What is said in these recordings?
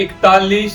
41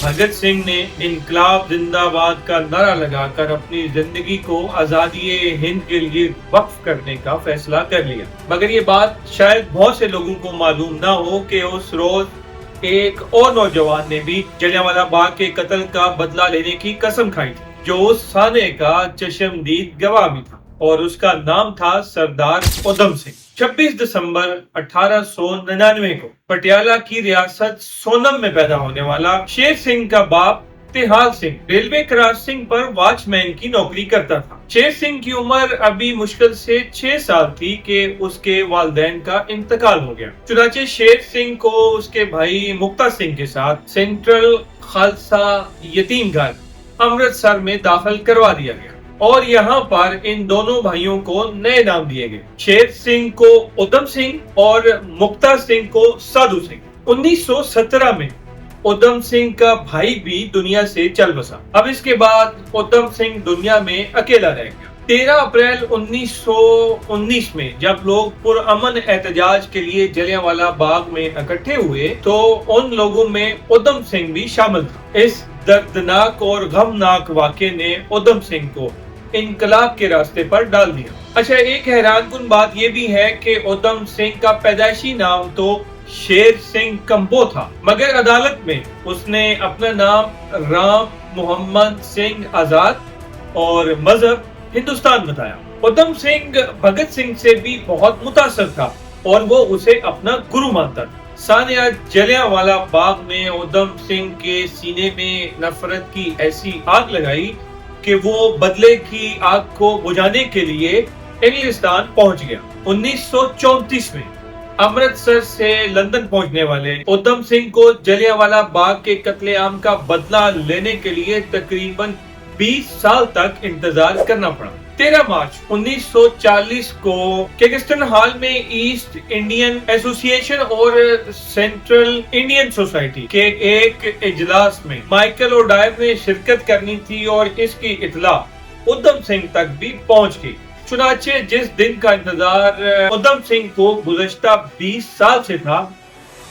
بھگت سنگھ نے انقلاب زندہ باد کا نعرہ لگا کر اپنی زندگی کو آزادی ہند کے لیے وقف کرنے کا فیصلہ کر لیا، مگر یہ بات شاید بہت سے لوگوں کو معلوم نہ ہو کہ اس روز ایک اور نوجوان نے بھی جلیانوالہ باغ کے قتل کا بدلہ لینے کی قسم کھائی تھی، جو اس سانے کا چشمدید گواہ بھی تھا، اور اس کا نام تھا سردار ادھم سنگھ۔ 26 دسمبر 1899 کو پٹیالہ کی ریاست سونم میں پیدا ہونے والا شیر سنگھ کا باپ تہال سنگھ ریلوے کراسنگ پر واچ مین کی نوکری کرتا تھا۔ شیر سنگھ کی عمر ابھی مشکل سے 6 سال تھی کہ اس کے والدین کا انتقال ہو گیا، چنانچہ شیر سنگھ کو اس کے بھائی مکتا سنگھ کے ساتھ سینٹرل خالصہ یتیم گھر امرتسر میں داخل کروا دیا گیا، اور یہاں پر ان دونوں بھائیوں کو نئے نام دیے گئے، شیر سنگھ کو ادھم سنگھ اور مکتا سنگھ کو سادھو سنگھ۔ 1917 میں ادھم سنگھ کا بھائی بھی دنیا سے چل بسا۔ اب اس کے بعد ادھم سنگھ دنیا میں اکیلا رہ گیا۔ 13 اپریل 1919 میں جب لوگ پرامن احتجاج کے لیے جلیانوالہ باغ میں اکٹھے ہوئے تو ان لوگوں میں ادھم سنگھ بھی شامل تھا۔ اس دردناک اور غمناک واقعے نے ادھم سنگھ کو انقلاب کے راستے پر ڈال دیا۔ اچھا، ایک حیران کن بات یہ بھی ہے کہ ادھم سنگھ کا پیدائشی نام تو شیر سنگھ کمبو تھا، مگر عدالت میں اس نے اپنا نام رام محمد سنگھ آزاد اور مذہب ہندوستان بتایا۔ ادھم سنگھ بھگت سنگھ سے بھی بہت متاثر تھا اور وہ اسے اپنا گرو مانتا تھا۔ سانیہ جلیانوالہ باغ میں ادھم سنگھ کے سینے میں نفرت کی ایسی آگ لگائی کہ وہ بدلے کی آگ کو بجھانے کے لیے انگلستان پہنچ گیا۔ 1934 میں امرتسر سے لندن پہنچنے والے ادھم سنگھ کو جلیانوالہ باغ کے قتل عام کا بدلہ لینے کے لیے تقریباً 20 سال تک انتظار کرنا پڑا۔ 13 مارچ 1940 کو کینگسٹن ہال میں ایسٹ انڈین ایسوسی ایشن اور سینٹرل انڈین سوسائٹی کے ایک اجلاس میں مائیکل اوڈائر نے شرکت کرنی تھی اور اس کی اطلاع ادھم سنگھ تک بھی پہنچ گئی۔ چنانچہ جس دن کا انتظار ادھم سنگھ کو گزشتہ 20 سال سے تھا،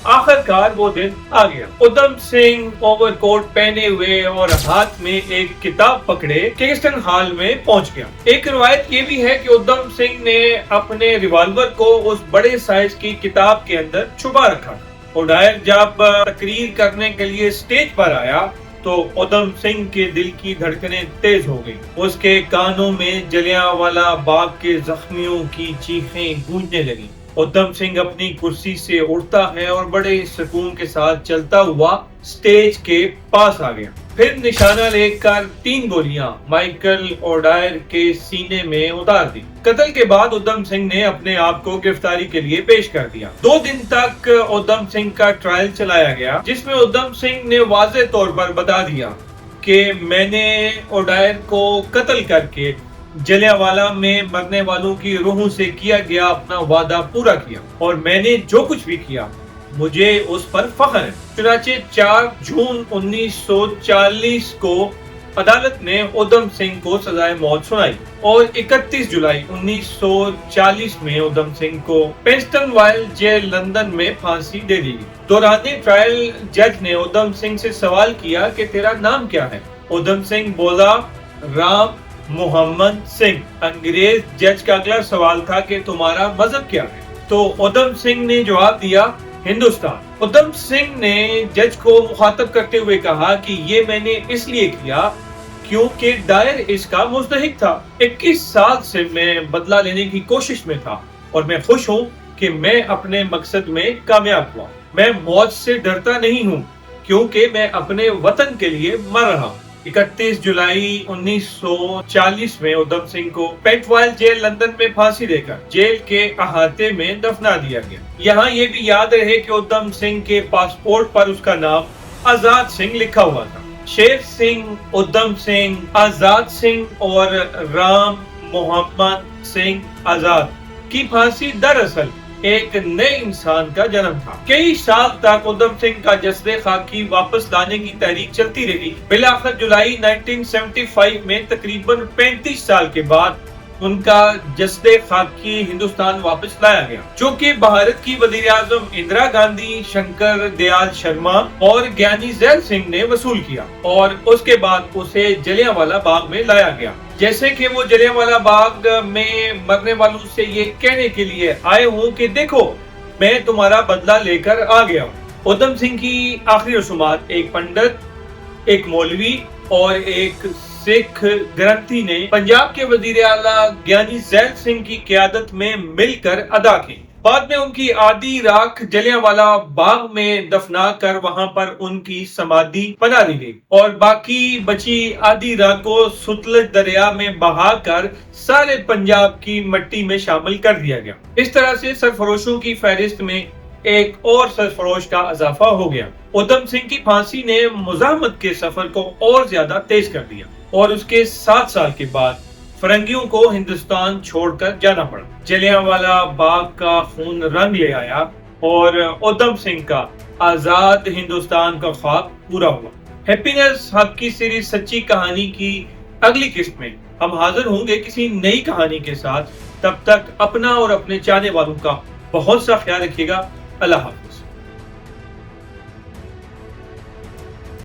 آخر کار وہ دن آ گیا۔ ادھم سنگھ اوور کوٹ پہنے ہوئے اور ہاتھ میں ایک کتاب پکڑے کینگسٹن ہال میں پہنچ گیا۔ ایک روایت یہ بھی ہے کہ ادھم سنگھ نے اپنے ریوالور کو اس بڑے سائز کی کتاب کے اندر چھپا رکھا تھا۔ اوڈائر جب تقریر کرنے کے لیے سٹیج پر آیا تو ادھم سنگھ کے دل کی دھڑکنیں تیز ہو گئیں۔ اس کے کانوں میں جلیانوالہ باغ کے زخمیوں کی چیخیں گونجنے لگیں۔ ادھم سنگھ اپنی کرسی سے اٹھتا ہے اور بڑے سکون کے ساتھ چلتا ہوا سٹیج کے پاس آ گیا، پھر نشانہ لے کر 3 گولیاں مائیکل اوڈائر کے سینے میں اتار دی۔ قتل کے بعد ادھم سنگھ نے اپنے آپ کو گرفتاری کے لیے پیش کر دیا۔ 2 دن تک ادھم سنگھ کا ٹرائل چلایا گیا، جس میں ادھم سنگھ نے واضح طور پر بتا دیا کہ میں نے اوڈائر کو قتل کر کے جلیانوالہ میں مرنے والوں کی روحوں سے کیا گیا اپنا وعدہ پورا کیا، اور میں نے جو کچھ بھی کیا مجھے اس پر فخر ہے۔ چنانچہ 4 جون 1940 کو عدالت نے ادھم سنگھ کو سزائے موت سنائی اور 31 جولائی 1940 میں ادھم سنگھ کو پینسٹن وائل جیل لندن میں پھانسی دے دی گئی۔ دوران ٹرائل جج نے ادھم سنگھ سے سوال کیا کہ تیرا نام کیا ہے؟ ادھم سنگھ بولا رام محمد سنگھ۔ انگریز جج کا اگلا سوال تھا کہ تمہارا مذہب کیا ہے؟ تو ادھم سنگھ نے جواب دیا ہندوستان۔ ادھم سنگھ نے جج کو مخاطب کرتے ہوئے کہا کہ یہ میں نے اس لیے کیا کیونکہ ڈائر اس کا مستحق تھا۔ 21 سال سے میں بدلہ لینے کی کوشش میں تھا اور میں خوش ہوں کہ میں اپنے مقصد میں کامیاب ہوا۔ میں موت سے ڈرتا نہیں ہوں کیونکہ میں اپنے وطن کے لیے مر رہا ہوں۔ 31 جولائی 1940 میں ادھم سنگھ کو پینٹ وائل جیل لندن میں پھانسی دے کر جیل کے احاطے میں دفنا دیا گیا۔ یہاں یہ بھی یاد رہے کہ ادھم سنگھ کے پاسپورٹ پر اس کا نام آزاد سنگھ لکھا ہوا تھا۔ شیر سنگھ، ادھم سنگھ، آزاد سنگھ اور رام محمد سنگھ آزاد کی پھانسی دراصل ایک نئے انسان کا جنم تھا۔ کئی سال تک ادھم سنگھ کا جسد خاکی واپس لانے کی تحریک چلتی رہی۔ بالآخر جولائی 1975 میں تقریباً 35 سال کے بعد ان کا جسد خاکی ہندوستان واپس لایا گیا، جو کہ بھارت کی وزیر اعظم اندرا گاندھی، شنکر دیال شرما اور گیانی زیل سنگھ نے وصول کیا، اور اس کے بعد اسے جلیانوالہ باغ میں لایا گیا، جیسے کہ وہ جلیانوالہ باغ میں مرنے والوں سے یہ کہنے کے لیے آئے ہوں کہ دیکھو میں تمہارا بدلہ لے کر آ گیا ہوں۔ ادھم سنگھ کی آخری رسومات ایک پنڈت، ایک مولوی اور ایک سکھ گرنتھی نے پنجاب کے وزیر اعلیٰ گیانی زیل سنگھ کی قیادت میں مل کر ادا کی۔ بعد میں ان کی آدھی راکھ جلیانوالہ باغ میں دفنا کر وہاں پر ان کی سمادھی بنا دی گئی، اور باقی بچی آدھی راکھ کو ستلج دریا میں بہا کر سارے پنجاب کی مٹی میں شامل کر دیا گیا۔ اس طرح سے سرفروشوں کی فہرست میں ایک اور سرفروش کا اضافہ ہو گیا۔ ادھم سنگھ کی پھانسی نے مزاحمت کے سفر کو اور زیادہ تیز کر دیا، اور اس کے 7 سال کے بعد فرنگیوں کو ہندوستان چھوڑ کر جانا پڑا۔ جلیانوالہ باغ کا خون رنگ لے آیا اور ادھم سنگھ کا آزاد ہندوستان کا خواب پورا ہوا۔ ہیپینس حق کی سیریز سچی کہانی کی اگلی قسط میں ہم حاضر ہوں گے کسی نئی کہانی کے ساتھ۔ تب تک اپنا اور اپنے چاہنے والوں کا بہت سا خیال رکھیے گا۔ اللہ حافظ۔